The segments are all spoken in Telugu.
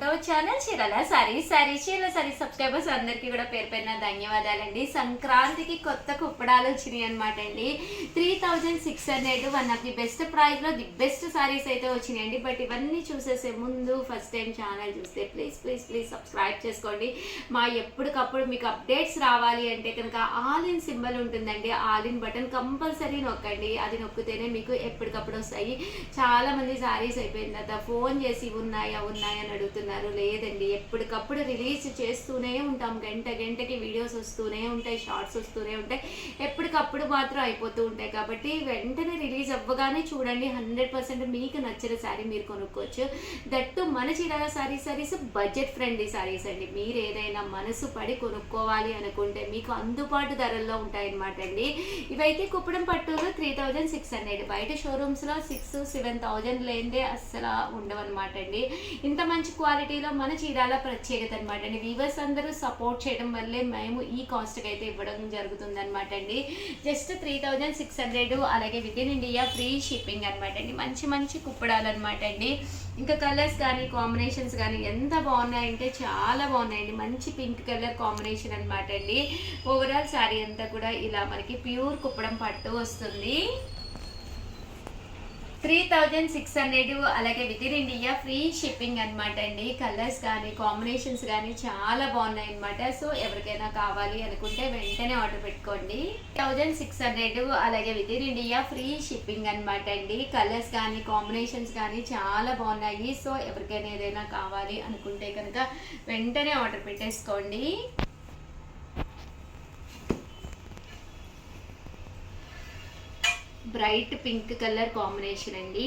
To our channel Chirala sarees. Chirala sarees subscribers అందరికీ కూడా పేరు పేరున ధన్యవాదాలండి. సంక్రాంతికి కొత్త కుప్పడాలు వచ్చినాయి అనమాట అండి. 3600 one of the best price లో ది బెస్ట్ సారీస్ అయితే వచ్చినాయండి. బట్ ఇవన్నీ చూసేసే ముందు ఫస్ట్ టైం ఛానల్ చూస్తే ప్లీజ్ ప్లీజ్ ప్లీజ్ సబ్స్క్రైబ్ చేసుకోండి. మా ఎప్పటికప్పుడు మీకు అప్డేట్స్ రావాలి అంటే కనుక ఆల్ ఇన్ సింబల్ ఉంటుందండి, ఆల్ ఇన్ బటన్ కంపల్సరీ నొక్కండి. అది నొక్కితేనే మీకు ఎప్పటికప్పుడు వస్తాయి. చాలా మంది సారీస్ అయిపోయిన తర్వాత ఫోన్ చేసి ఉన్నాయా అని అడుగుతున్నారు. లేదండి, ఎప్పటికప్పుడు రిలీజ్ చేస్తూనే ఉంటాం. గంటకి వీడియోస్ వస్తూనే ఉంటాయి, షార్ట్స్ వస్తూనే ఉంటాయి. ఎప్పటికప్పుడు మాత్రం అయిపోతూ ఉంటాయి. కాబట్టి వెంటనే రిలీజ్ అవ్వగానే చూడండి. 100% మీకు నచ్చిన శారీ మీరు కొనుక్కోవచ్చు. దట్టు మన చీరాల సారీస్ బడ్జెట్ ఫ్రెండ్లీ సారీస్ అండి. మీరు ఏదైనా మనసు పడి కొనుక్కోవాలి అనుకుంటే మీకు అందుబాటు ధరల్లో ఉంటాయన్నమాట అండి. ఇవైతే కుప్పడం పట్టులో 3600, బయట షోరూమ్స్లో 6-7,000 లేదే అస్సలు ఉండవన్నమాట అండి. ఇంత మంచి క్వాలిటీలో మన చీరాల ప్రత్యేకత అనమాట అండి. వీవర్స్ అందరూ సపోర్ట్ చేయడం వల్లే మేము ఈ కాస్ట్కి అయితే ఇవ్వడం జరుగుతుంది అనమాట అండి. జస్ట్ 3600, అలాగే within India free shipping అనమాట అండి. మంచి కుప్పడాలు అనమాట అండి. ఇంకా కలర్స్ కానీ కాంబినేషన్స్ కానీ ఎంత బాగున్నాయంటే చాలా బాగున్నాయండి. మంచి పింక్ కలర్ కాంబినేషన్ అనమాట అండి. ఓవరాల్ శారీ అంతా కూడా ఇలా మనకి ప్యూర్ కుప్పడం పట్టు వస్తుంది. 3600, అలాగే within India free shipping అనమాట అండి. కలర్స్ కానీ కాంబినేషన్స్ కానీ చాలా బాగున్నాయి అనమాట. సో ఎవరికైనా కావాలి అనుకుంటే వెంటనే ఆర్డర్ పెట్టుకోండి. 3600, అలాగే within India free shipping అనమాట అండి. కలర్స్ కానీ కాంబినేషన్స్ కానీ చాలా బాగున్నాయి. సో ఎవరికైనా ఏదైనా కావాలి అనుకుంటే కనుక వెంటనే ఆర్డర్ పెట్టేసుకోండి. బ్రైట్ పింక్ కలర్ కాంబినేషన్ అండి.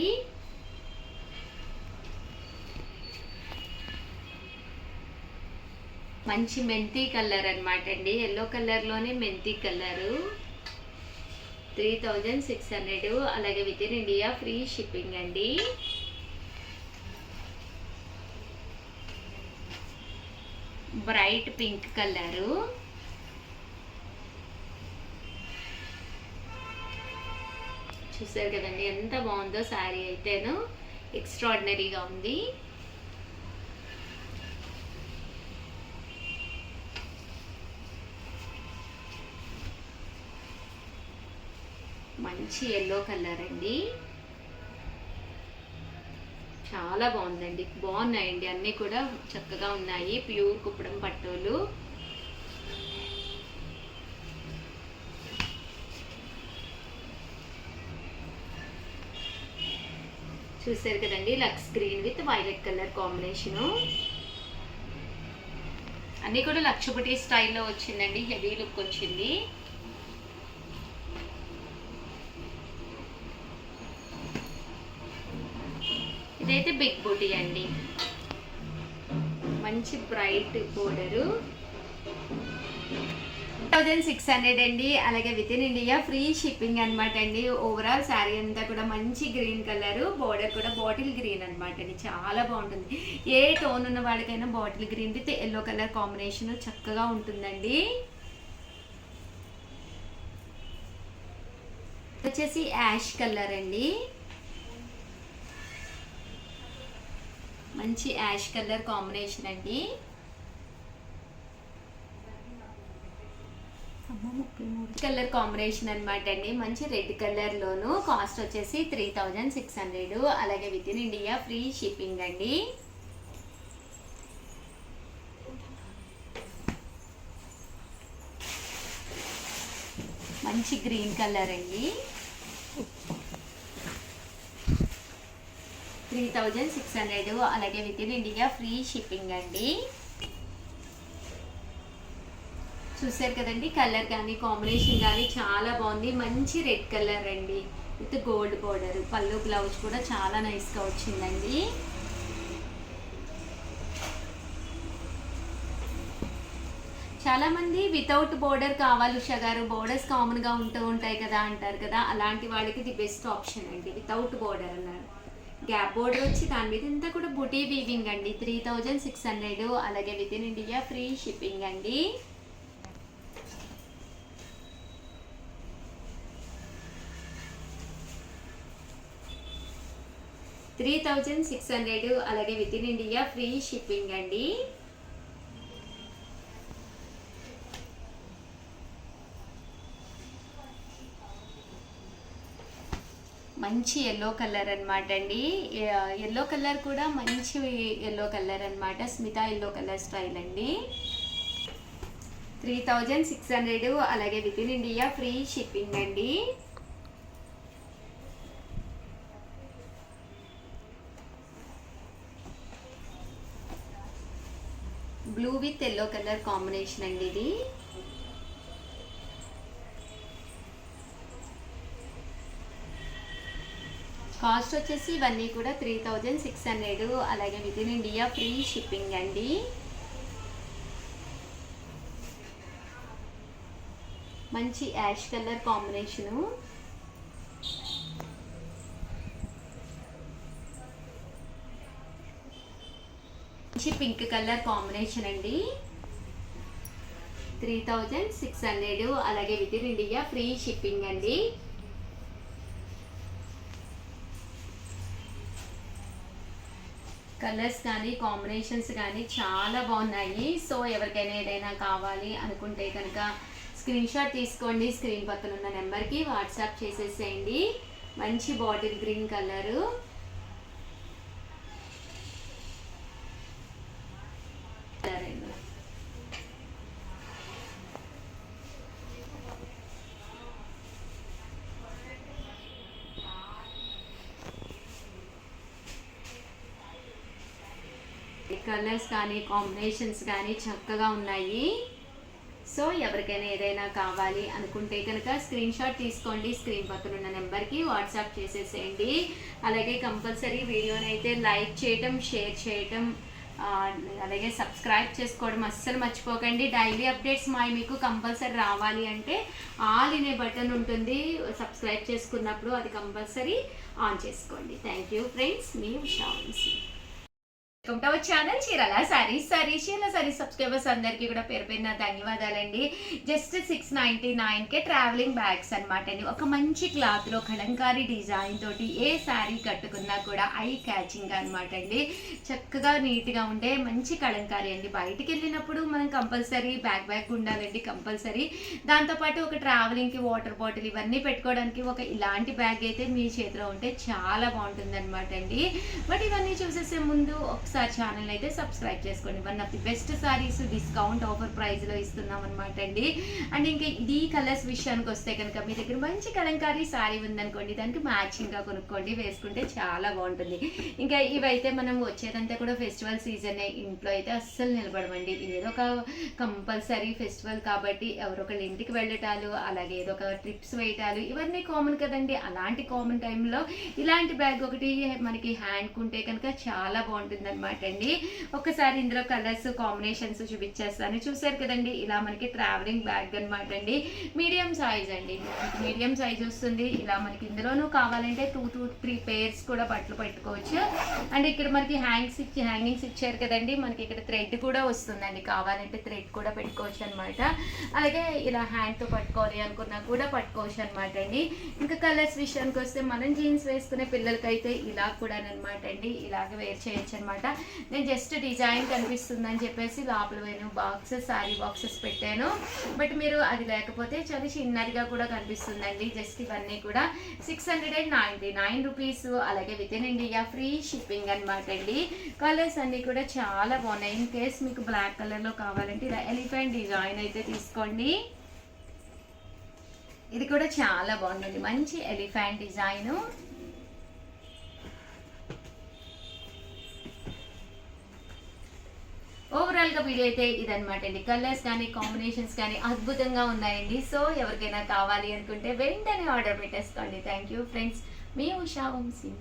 మంచి మెంతి కలర్ అనమాట అండి. ఎల్లో కలర్లోనే మెంతి కలరు. 3600, అలాగే within India free shipping అండి. Bright pink colour. చూసారు కదండి ఎంత బాగుందో శారీ. అయితేను ఎక్స్ట్రాడినరీగా ఉంది. మంచి ఎల్లో కలర్ అండి. చాలా బాగుందండి. బాగున్నాయండి, అన్నీ కూడా చక్కగా ఉన్నాయి. ప్యూర్ కుప్పడం పట్టులు. చూసారు కదండి, lux green with violet colour combination. అన్నీ కూడా లక్షపతి స్టైల్లో వచ్చిందండి. హెవీ లుక్ వచ్చింది. ఇదైతే బిగ్ బూటీ అండి. మంచి బ్రైట్ బోర్డరు. 3600 అండి, అలాగే within India free shipping అనమాట అండి. ఓవరాల్ శారీ అంతా కూడా మంచి గ్రీన్ కలర్, బోర్డర్ కూడా బాటిల్ గ్రీన్ అనమాట అండి. చాలా బాగుంటుంది. ఏ టోన్ ఉన్న వాళ్ళకైనా bottle green with yellow colour combination చక్కగా ఉంటుందండి. వచ్చేసి యాష్ కలర్ అండి. మంచి యాష్ కలర్ కాంబినేషన్ అండి. కలర్ కాంబినేషన్ అనమాట అండి. మంచి రెడ్ కలర్ లోను. కాస్ట్ వచ్చేసి 3600, అలాగే within India free shipping అండి. మంచి గ్రీన్ కలర్ అండి. 3600, అలాగే within India free shipping అండి. చూసారు కదండి, కలర్ కానీ కాంబినేషన్ కానీ చాలా బాగుంది. మంచి రెడ్ కలర్ అండి విత్ గోల్డ్ బోర్డర్. పళ్ళు బ్లౌజ్ కూడా చాలా నైస్గా వచ్చిందండి. చాలామంది వితౌట్ బోర్డర్ కావాలి ఉషా గారు, బోర్డర్స్ కామన్గా ఉంటాయి కదా అంటారు కదా. అలాంటి వాళ్ళకి ది బెస్ట్ ఆప్షన్ అండి వితౌట్ బోర్డర్ అన్నారు. గ్యాప్ బోర్డర్ వచ్చి దాని మీద ఇంతా కూడా బుటీ వీవింగ్ అండి. 3600, అలాగే within India free shipping అండి. 3600, అలాగే within India free shipping అండి. మంచి ఎల్లో కలర్ అనమాట అండి. ఎల్లో కలర్ కూడా మంచి ఎల్లో కలర్ అనమాట, స్మితా ఎల్లో కలర్ స్టైల్ అండి. 3600, అలాగే within India free shipping అండి. Blue with yellow colour combination అండి ఇది. కాస్ట్ వచ్చేసి ఇవన్నీ కూడా 3600, అలాగే within India free shipping అండి. మంచి యాష్ కలర్ కాంబినేషను, మంచి పింక్ కలర్ కాంబినేషన్ అండి. 3600, అలాగే within India free shipping అండి. కలర్స్ కానీ కాంబినేషన్స్ కానీ చాలా బాగున్నాయి. సో ఎవరికైనా ఏదైనా కావాలి అనుకుంటే కనుక స్క్రీన్ షాట్ తీసుకోండి, స్క్రీన్ పక్కన ఉన్న నెంబర్కి వాట్సాప్ చేసేసేయండి. మంచి బాటిల్ గ్రీన్ కలరు, కలర్స్ కానీ కాంబినేషన్స్ కానీ చక్కగా ఉన్నాయి. సో ఎవరికైనా ఏదైనా కావాలి అనుకుంటే కనుక స్క్రీన్ షాట్ తీసుకోండి, స్క్రీన్ పక్కన ఉన్న నెంబర్కి వాట్సాప్ చేసేసేయండి. అలాగే కంపల్సరీ వీడియోని అయితే లైక్ చేయటం, షేర్ చేయటం, అలాగే సబ్స్క్రైబ్ చేసుకోవడం అస్సలు మర్చిపోకండి. డైలీ అప్డేట్స్ మీకు కంపల్సరీ రావాలి అంటే ఆల్ ఇనే బటన్ ఉంటుంది, సబ్స్క్రైబ్ చేసుకున్నప్పుడు అది కంపల్సరీ ఆన్ చేసుకోండి. థ్యాంక్ యూ ఫ్రెండ్స్, మీ Usha Vamsi. Welcome to our channel Chirala sarees. Chirala sarees subscribers అందరికీ కూడా పేరు పేరున ధన్యవాదాలండి. జస్ట్ 699కే ట్రావెలింగ్ బ్యాగ్స్ అనమాట అండి. ఒక మంచి క్లాత్లో కలంకారీ డిజైన్ తోటి ఏ శారీ కట్టుకున్నా కూడా ఐ క్యాచింగ్ అనమాట అండి. చక్కగా నీట్గా ఉండే మంచి కలంకారీ అండి. బయటికి వెళ్ళినప్పుడు మనం కంపల్సరీ బ్యాగ్ ఉండాలండి కంపల్సరీ. దాంతోపాటు ఒక ట్రావెలింగ్కి వాటర్ బాటిల్ ఇవన్నీ పెట్టుకోవడానికి ఒక ఇలాంటి బ్యాగ్ అయితే మీ చేతిలో ఉంటే చాలా బాగుంటుంది అనమాట అండి. బట్ ఇవన్నీ చూసేసే ముందు ఒకసారి ఛానల్ అయితే సబ్స్క్రైబ్ చేసుకోండి. One of the best saris discount offer ప్రైస్లో ఇస్తున్నాం అనమాట అండి. అండ్ ఇంకా ఈ కలర్స్ విషయానికి వస్తే కనుక మీ దగ్గర మంచి కలంకారీ సారీ ఉందనుకోండి, దానికి మ్యాచింగ్గా కొనుక్కోండి, వేసుకుంటే చాలా బాగుంటుంది. ఇంకా ఇవైతే మనం వచ్చేదంతా కూడా ఫెస్టివల్ సీజనే, ఇంట్లో అయితే అస్సలు నిలబడమండి. ఏదో ఒక కంపల్సరీ ఫెస్టివల్ కాబట్టి ఎవరొకళ్ళ ఇంటికి వెళ్ళటాలు, అలాగే ఏదో ఒక ట్రిప్స్ వేయటాలు ఇవన్నీ కామన్ కదండి. అలాంటి కామన్ టైంలో ఇలాంటి బ్యాగ్ ఒకటి మనకి హ్యాండ్కుంటే కనుక చాలా బాగుంటుంది అనమాట అండి. ఒకసారి ఇందులో కలర్స్ కాంబినేషన్స్ చూపించేస్తాను. చూసారు కదండి, ఇలా మనకి ట్రావెలింగ్ బ్యాగ్ అనమాట అండి. మీడియం సైజ్ అండి, మీడియం సైజ్ వస్తుంది. ఇలా మనకి ఇందులోనూ కావాలంటే 2 to 3 పేర్స్ కూడా బట్టలు పెట్టుకోవచ్చు. అండ్ ఇక్కడ మనకి హ్యాంగింగ్స్ ఇచ్చారు కదండి, మనకి ఇక్కడ థ్రెడ్ కూడా వస్తుందండి, కావాలంటే థ్రెడ్ కూడా పెట్టుకోవచ్చు అనమాట. అలాగే ఇలా హ్యాండ్తో పట్టుకోవాలి అనుకున్నా కూడా పట్టుకోవచ్చు అనమాట అండి. ఇంకా కలర్స్ విషయానికి వస్తే మనం జీన్స్ వేసుకునే పిల్లలకైతే ఇలా కూడా అనమాట అండి, ఇలాగ వేర్ చేయొచ్చు అనమాట. నేను జస్ట్ డిజైన్ కనిపిస్తుందని చెప్పేసి లోపల పోయిన బాక్సెస్, శారీ బాక్సెస్ పెట్టాను. బట్ మీరు అది లేకపోతే చాలా చిన్నదిగా కూడా కనిపిస్తుందండి. జస్ట్ ఇవన్నీ కూడా 699 రూపీస్, అలాగే within India free shipping అనమాట అండి. కలర్స్ అన్నీ కూడా చాలా బాగున్నాయి. ఇన్ కేస్ మీకు బ్లాక్ కలర్లో కావాలంటే ఇలా ఎలిఫెంట్ డిజైన్ అయితే తీసుకోండి. ఇది కూడా చాలా బాగుందండి, మంచి ఎలిఫెంట్ డిజైను. ఓవరాల్గా వీడియో అయితే ఇదనమాట అండి. కలర్స్ కానీ కాంబినేషన్స్ కానీ అద్భుతంగా ఉన్నాయండి. సో ఎవరికైనా కావాలి అనుకుంటే వెంటనే ఆర్డర్ పెట్టేసుకోండి. థ్యాంక్ యూ ఫ్రెండ్స్, మీ ఉషా వంశీ.